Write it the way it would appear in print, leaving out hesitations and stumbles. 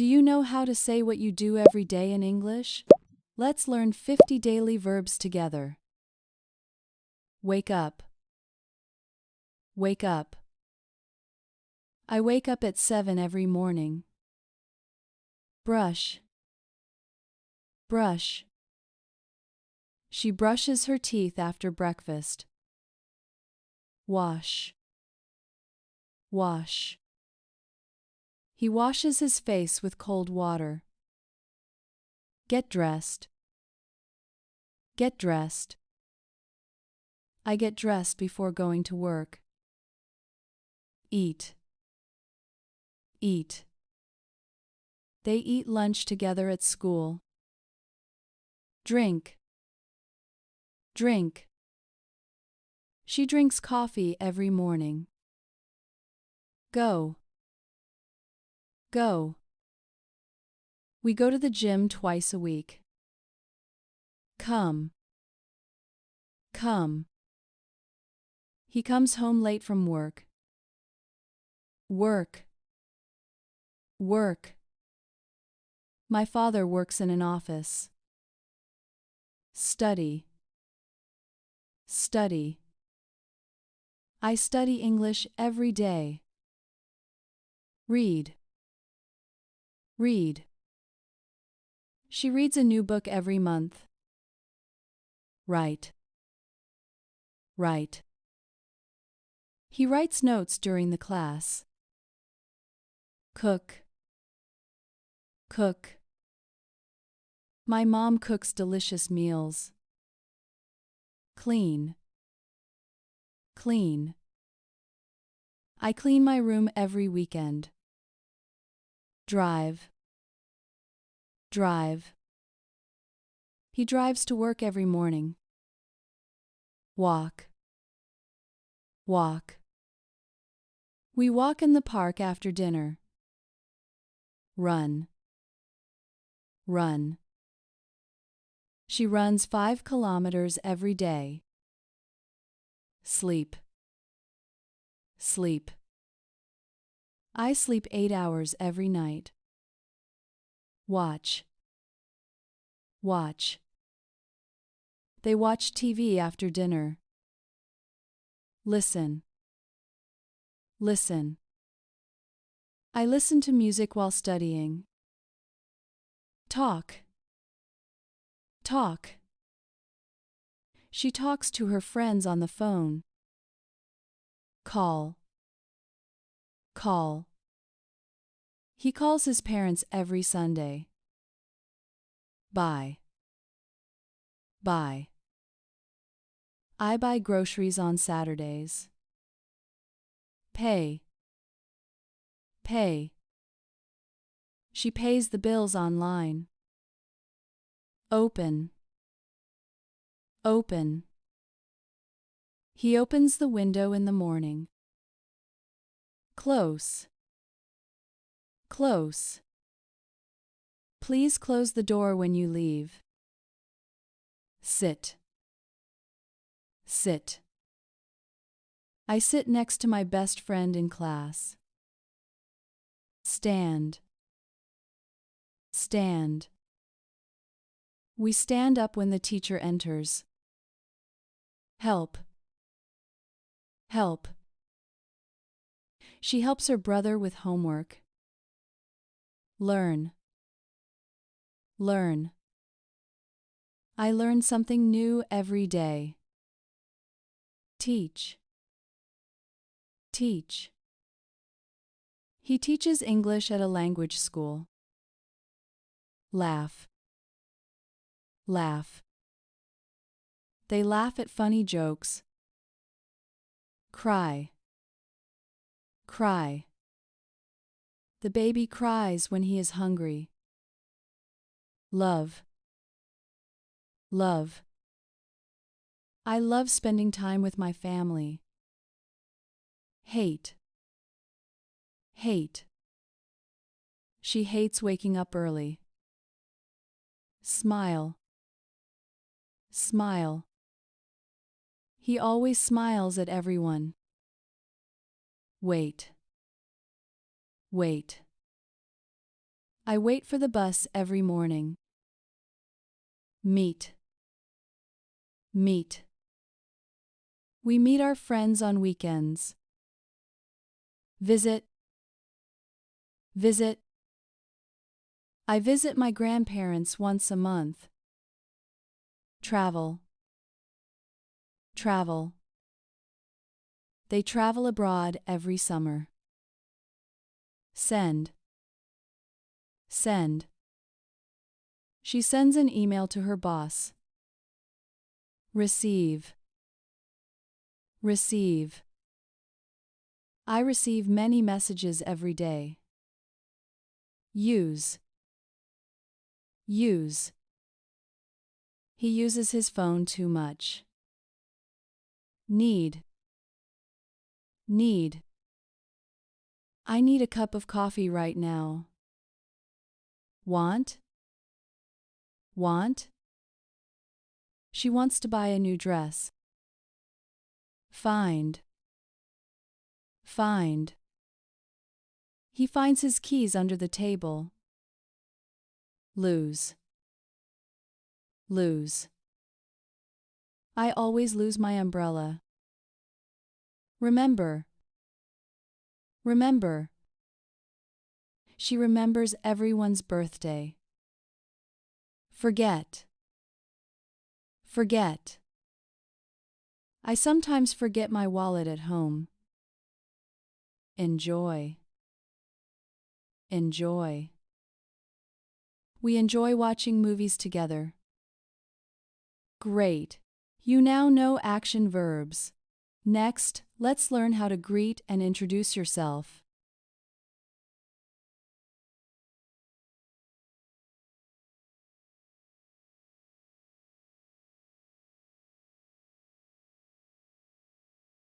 Do you know how to say what you do every day in English? Let's learn 50 daily verbs together. Wake up. Wake up. I wake up at 7 every morning. Brush. Brush. She brushes her teeth after breakfast. Wash. Wash. He washes his face with cold water. Get dressed. Get dressed. I get dressed before going to work. Eat. Eat. They eat lunch together at school. Drink. Drink. She drinks coffee every morning. Go. Go. We go to the gym twice a week. Come. Come. He comes home late from work. Work. Work. My father works in an office. Study. Study. I study English every day. Read. Read. She reads a new book every month. Write. Write. He writes notes during the class. Cook. Cook. My mom cooks delicious meals. Clean. Clean. I clean my room every weekend. Drive. Drive. He drives to work every morning. Walk. Walk. We walk in the park after dinner. Run. Run. She runs 5 kilometers every day. Sleep. Sleep. I sleep 8 hours every night. Watch. Watch. They watch TV after dinner. Listen. Listen. I listen to music while studying. Talk. Talk. She talks to her friends on the phone. Call. Call. He calls his parents every Sunday. Buy. Buy. I buy groceries on Saturdays. Pay. Pay. She pays the bills online. Open. Open. He opens the window in the morning. Close. Close. Please close the door when you leave. Sit. Sit. I sit next to my best friend in class. Stand. Stand. We stand up when the teacher enters. Help. Help. She helps her brother with homework. Learn. Learn. I learn something new every day. Teach. Teach. He teaches English at a language school. Laugh. Laugh. They laugh at funny jokes. Cry. Cry. The baby cries when he is hungry. Love. Love. I love spending time with my family. Hate. Hate. She hates waking up early. Smile. Smile. He always smiles at everyone. Wait. Wait. I wait for the bus every morning. Meet. Meet. We meet our friends on weekends. Visit. Visit. I visit my grandparents once a month. Travel. Travel. They travel abroad every summer. Send. Send. She sends an email to her boss. Receive. Receive. I receive many messages every day. Use. Use. He uses his phone too much. Need. Need. I need a cup of coffee right now. Want? Want? She wants to buy a new dress. Find. Find. He finds his keys under the table. Lose. Lose. I always lose my umbrella. Remember. Remember. She remembers everyone's birthday. Forget. Forget. I sometimes forget my wallet at home. Enjoy. Enjoy. We enjoy watching movies together. Great. You now know action verbs. Next, let's learn how to greet and introduce yourself.